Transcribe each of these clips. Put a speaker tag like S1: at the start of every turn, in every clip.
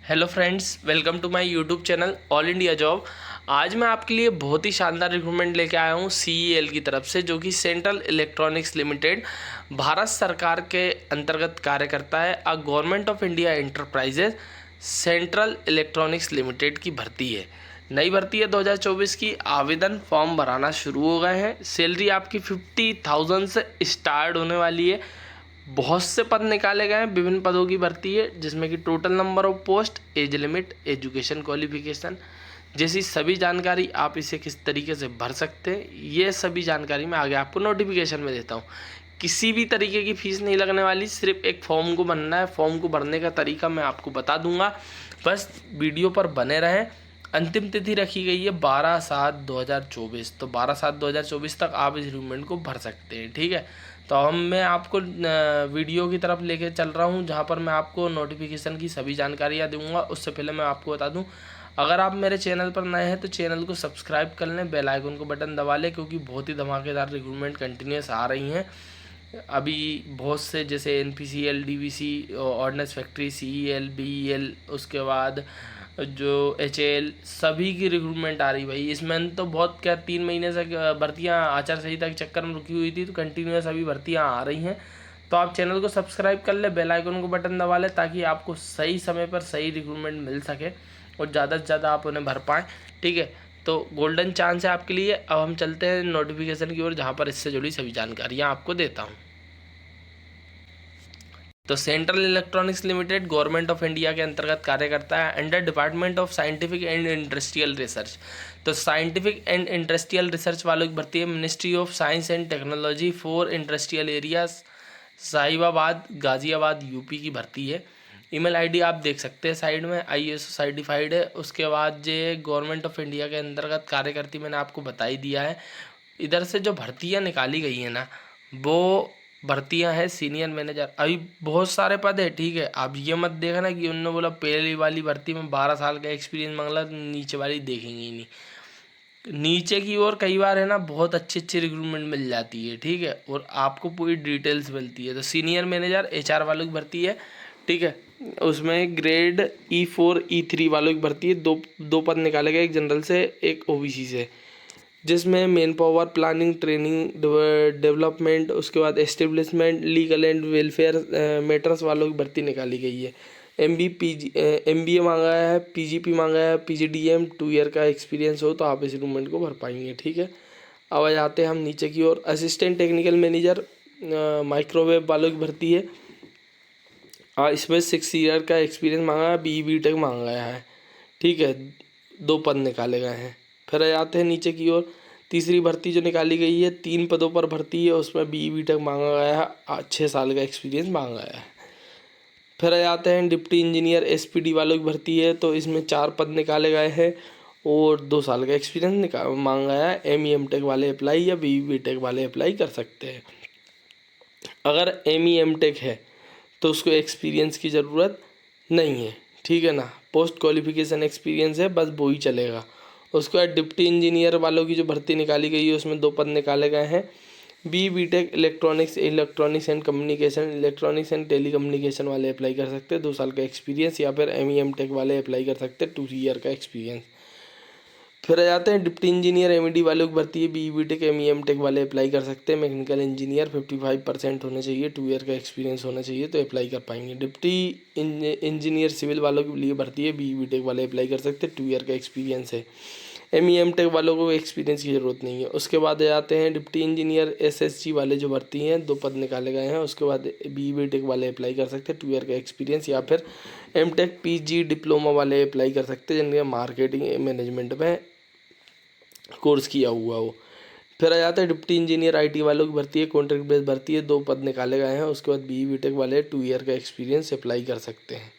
S1: Hello friends, welcome to my YouTube channel all India job. आज मैं आपके लिए बहुत ही शानदार रिक्रूटमेंट लेके आया हूँ CEL की तरफ से, जो कि सेंट्रल इलेक्ट्रॉनिक्स लिमिटेड भारत सरकार के अंतर्गत कार्य करता है। Government of India enterprises central electronics limited की भर्ती है। नई भर्ती है 2024 की। आवेदन फॉर्म भराना शुरू हो गए हैं। सैलरी आपकी 50,000 से स्टार्ट होने वाली है। बहुत से पद निकाले गए हैं, विभिन्न पदों की भर्ती है, जिसमें कि total number of post, age limit, education qualification जैसी सभी जानकारी, आप इसे किस तरीके से भर सकते हैं, ये सभी जानकारी मैं आगे आपको नोटिफिकेशन में देता हूँ। किसी भी तरीके की फीस नहीं लगने वाली, सिर्फ एक फॉर्म को भरना है। फॉर्म को भरने का तरीका मैं आपको बता दूंगा, बस वीडियो पर बने रहें। अंतिम तिथि रखी गई है 12/7/2024, तो 12/7/2024 तक आप इस रिक्रूटमेंट को भर सकते हैं। ठीक है, तो मैं आपको वीडियो की तरफ लेके चल रहा हूँ, जहाँ पर मैं आपको नोटिफिकेशन की सभी जानकारियाँ दूंगा। उससे पहले मैं आपको बता दूँ, अगर आप मेरे चैनल पर नए हैं तो चैनल को सब्सक्राइब कर लें, बेल आइकन को बटन दबा लें, क्योंकि बहुत ही धमाकेदार रिक्रूटमेंट कंटिन्यूस आ रही हैं। अभी बहुत से, जैसे NPCL, DVC, ordnance factory, CEL, BEL, उसके बाद जो HAL, सभी की रिक्रूटमेंट आ रही भाई। इसमें तो बहुत क्या 3 महीने से भर्तियाँ आचार संहिता के चक्कर में रुकी हुई थी, तो कंटिन्यूस अभी भर्तियाँ आ रही हैं। तो आप चैनल को सब्सक्राइब कर ले, बेल आइकन को बटन दबा ले, ताकि आपको सही समय पर सही रिक्रूटमेंट मिल सके और ज़्यादा से ज़्यादा आप उन्हें भर पाएँ। ठीक है, तो गोल्डन चांस है आपके लिए। अब हम चलते हैं नोटिफिकेशन की ओर, जहाँ पर इससे जुड़ी सभी जानकारियाँ आपको देता हूँ। तो central electronics limited government of India के अंतर्गत कार्य करता है, under department of scientific and industrial research. तो साइंटिफिक एंड इंडस्ट्रियल रिसर्च वालों की भर्ती है ministry of science and technology for industrial areas, Sahibabad, Ghaziabad, UP की भर्ती है। ईमेल आईडी आप देख सकते हैं साइड में, ISO सर्टिफाइड है। उसके बाद ये गवर्नमेंट ऑफ इंडिया के अंतर्गत कार्य करती, मैंने आपको बता ही दिया है। इधर से जो भर्तियाँ निकाली गई हैं ना, वो भर्तियां हैं सीनियर मैनेजर। अभी बहुत सारे पद है। ठीक है, आप ये मत देखना कि उन्होंने बोला पहली वाली भर्ती में 12 साल का एक्सपीरियंस मांगला, नीचे वाली देखेंगे ही नहीं। नीचे की ओर कई बार है ना, बहुत अच्छी अच्छी रिक्रूटमेंट मिल जाती है। ठीक है, और आपको पूरी डिटेल्स मिलती है। तो सीनियर मैनेजर HR वालों की भर्ती है। ठीक है, उसमें ग्रेड E4 E3 वालों की भर्ती है। दो पद निकाले गए, एक जनरल से, एक OBC से, जिसमें main power, planning, training, development, उसके बाद establishment, legal and welfare matters वालों की भर्ती निकाली गई है। MBA मांगा है, PGP मांगा है, PGDM, 2 ईयर का एक्सपीरियंस हो तो आप इस रिक्रूटमेंट को भर पाएंगे। ठीक है, अब आ जाते हैं हम नीचे की ओर। असिस्टेंट टेक्निकल मैनेजर माइक्रोवेव वालों की भर्ती है। इसमें 6 ईयर का एक्सपीरियंस मांगा है, BE-BTech मांगा गया है। ठीक है, 2 पद निकाले गए हैं। फिर आ जाते हैं नीचे की ओर। तीसरी भर्ती जो निकाली गई है, 3 पदों पर भर्ती है, उसमें BE-BTech मांगा गया है, 6 साल का एक्सपीरियंस मांगा गया है। फिर आ जाते हैं डिप्टी इंजीनियर SPD वालों की भर्ती है, तो इसमें 4 पद निकाले गए हैं और 2 साल का एक्सपीरियंस मांगा गया है। ME-MTech वाले अप्लाई या BE-BTech वाले अप्लाई कर सकते हैं। अगर ME-MTech है तो उसको एक्सपीरियंस की ज़रूरत नहीं है। ठीक है ना, पोस्ट क्वालिफिकेशन एक्सपीरियंस है, बस वो ही चलेगा। उसके बाद डिप्टी इंजीनियर वालों की जो भर्ती निकाली गई है, उसमें 2 पद निकाले गए हैं। BE-BTech electronics and communication, electronics and telecommunication वाले अप्लाई कर सकते हैं, 2 साल का एक्सपीरियंस, या फिर ME-MTech वाले अप्लाई कर सकते हैं, 2 ईयर का एक्सपीरियंस। फिर आ जाते हैं डिप्टी इंजीनियर MED वालों की भर्ती है। BE-BTech ME-MTech वाले अप्लाई कर सकते हैं। मैकेनिकल इंजीनियर 55% होने चाहिए, 2 ईयर का एक्सपीरियंस होना चाहिए, तो अप्लाई कर पाएंगे। डिप्टी इंजीनियर सिविल वालों के लिए भर्ती है। BE-BTech वाले अप्लाई कर सकते हैं, 2 ईयर का एक्सपीरियंस है। ME-MTech वालों को एक्सपीरियंस की ज़रूरत नहीं है। उसके बाद आ जाते हैं डिप्टी इंजीनियर SSG वाले जो भर्ती हैं, 2 पद निकाले गए हैं। उसके बाद BE-BTech वाले अप्लाई कर सकते हैं, 2 ईयर का एक्सपीरियंस, या फिर MTech PG डिप्लोमा वाले अप्लाई कर सकते हैं, जिनके मार्केटिंग मैनेजमेंट में कोर्स किया हुआ हो। फिर आ जाता है डिप्टी इंजीनियर IT वालों की भर्ती है, कॉन्ट्रैक्ट बेस भर्ती है, 2 पद निकाले गए हैं। उसके बाद BE-BTech वाले 2 ईयर का एक्सपीरियंस अप्लाई कर सकते हैं।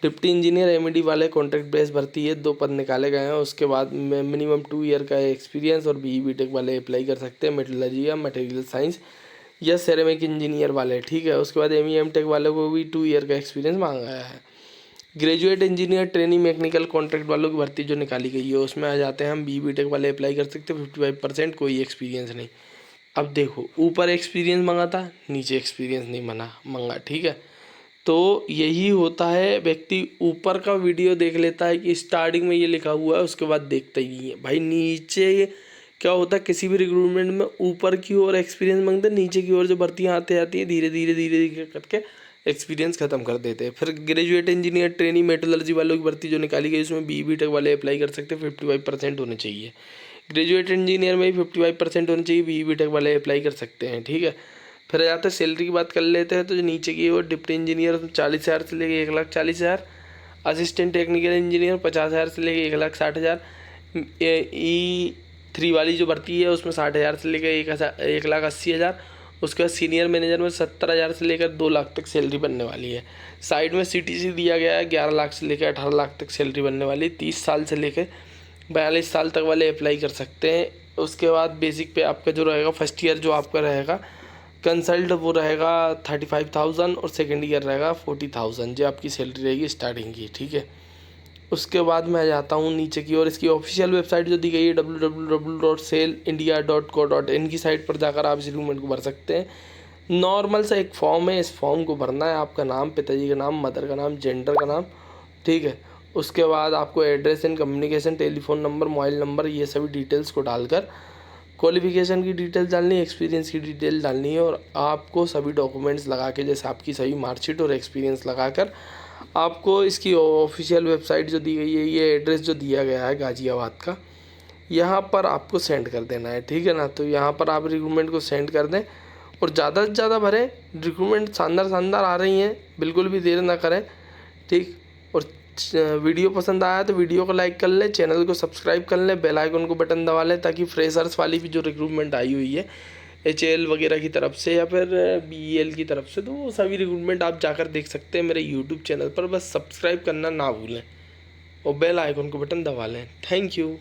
S1: डिप्टी इंजीनियर MED वाले कॉन्ट्रैक्ट बेस भर्ती है, 2 पद निकाले गए हैं। उसके बाद मिनिमम 2 ईयर का एक्सपीरियंस, और BE-BTech वाले अप्लाई कर सकते हैं, मेटलर्जी या मटेरियल साइंस या सेरेमिक इंजीनियर वाले। ठीक है, उसके बाद ME-MTech वालों को भी 2 ईयर का एक्सपीरियंस मांगा गया है। Graduate engineer training mechanical contract वालों की भर्ती जो निकाली गई है, उसमें आ जाते हैं हम। BE-BTech वाले अप्लाई कर सकते हैं, 55%, कोई एक्सपीरियंस नहीं। अब देखो, ऊपर एक्सपीरियंस मांगा था, नीचे एक्सपीरियंस नहीं मांगा। ठीक है, तो यही होता है, व्यक्ति ऊपर का वीडियो देख लेता है कि स्टार्टिंग में ये लिखा हुआ है, उसके बाद देखता ही नहीं है भाई। नीचे क्या होता है किसी भी रिक्रूटमेंट में, ऊपर की ओर एक्सपीरियंस मांगते हैं, नीचे की ओर जो भर्तियाँ आते आती है धीरे धीरे धीरे धीरे करके एक्सपीरियंस खत्म कर देते हैं। फिर ग्रेजुएट इंजीनियर ट्रेनी मेटलर्जी वालों की भर्ती जो निकाली गई उसमें BE-BTech वाले अप्लाई कर सकते हैं, 55% होने चाहिए। ग्रेजुएट इंजीनियर में ही 55% होने चाहिए, BE-BTech वाले अप्लाई कर सकते हैं, ठीक है। फिर जाते हैं सैलरी की बात कर लेते हैं। तो जो नीचे की ओर डिप्टी इंजीनियर 40,000 से लेके 1,40,000, असिस्टेंट टेक्निकल इंजीनियर 50,000 से लेके 1,60,000, E3 वाली जो भर्ती है उसमें 60,000 से लेकर 1,80,000। उसके बाद सीनियर मैनेजर में 70,000 से लेकर 2 लाख तक सैलरी बनने वाली है। साइड में CTC दिया गया है, 11 लाख से लेकर 18 लाख तक सैलरी बनने वाली। 30 साल से लेकर 42 साल तक वाले अप्लाई कर सकते हैं। उसके बाद बेसिक पे आपका जो रहेगा, फर्स्ट ईयर जो आपका रहेगा कंसल्ट वो रहेगा 35,000 और सेकेंड ईयर रहेगा 40,000, जो आपकी सैलरी रहेगी स्टार्टिंग की, ठीक है। उसके बाद मैं जाता हूँ नीचे की ओर, इसकी ऑफिशियल वेबसाइट जो दी गई है www.sailindia.co.in की साइट पर जाकर आप इस रिक्रूटमेंट को भर सकते हैं। नॉर्मल सा एक फॉर्म है, इस फॉर्म को भरना है। आपका नाम, पिताजी का नाम, मदर का नाम, जेंडर का नाम, ठीक है। उसके बाद आपको address and communication, telephone number, mobile number, ये सभी डिटेल्स को डालकर क्वालिफिकेशन की डिटेल्स डालनी है, एक्सपीरियंस की डिटेल डालनी है, और आपको सभी डॉक्यूमेंट्स लगा के, जैसे आपकी सभी मार्कशीट और एक्सपीरियंस लगाकर आपको इसकी ऑफिशियल वेबसाइट जो दी गई है, ये एड्रेस जो दिया गया है गाज़ियाबाद का, यहाँ पर आपको सेंड कर देना है, ठीक है ना। तो यहाँ पर आप रिक्रूटमेंट को सेंड कर दें और ज़्यादा से ज़्यादा भरें। रिक्रूटमेंट शानदार शानदार आ रही हैं, बिल्कुल भी देर ना करें, ठीक। और वीडियो पसंद आया तो वीडियो को लाइक कर लें, चैनल को सब्सक्राइब कर लें, बेल आइकन को बटन दबा लें, ताकि फ्रेशर्स वाली भी जो रिक्रूटमेंट आई हुई है HAL वगैरह की तरफ से या फिर BEL की तरफ से, तो वो सभी रिक्रूटमेंट आप जाकर देख सकते हैं मेरे यूट्यूब चैनल पर। बस सब्सक्राइब करना ना भूलें और बेल आइकन को बटन दबा लें। Thank you.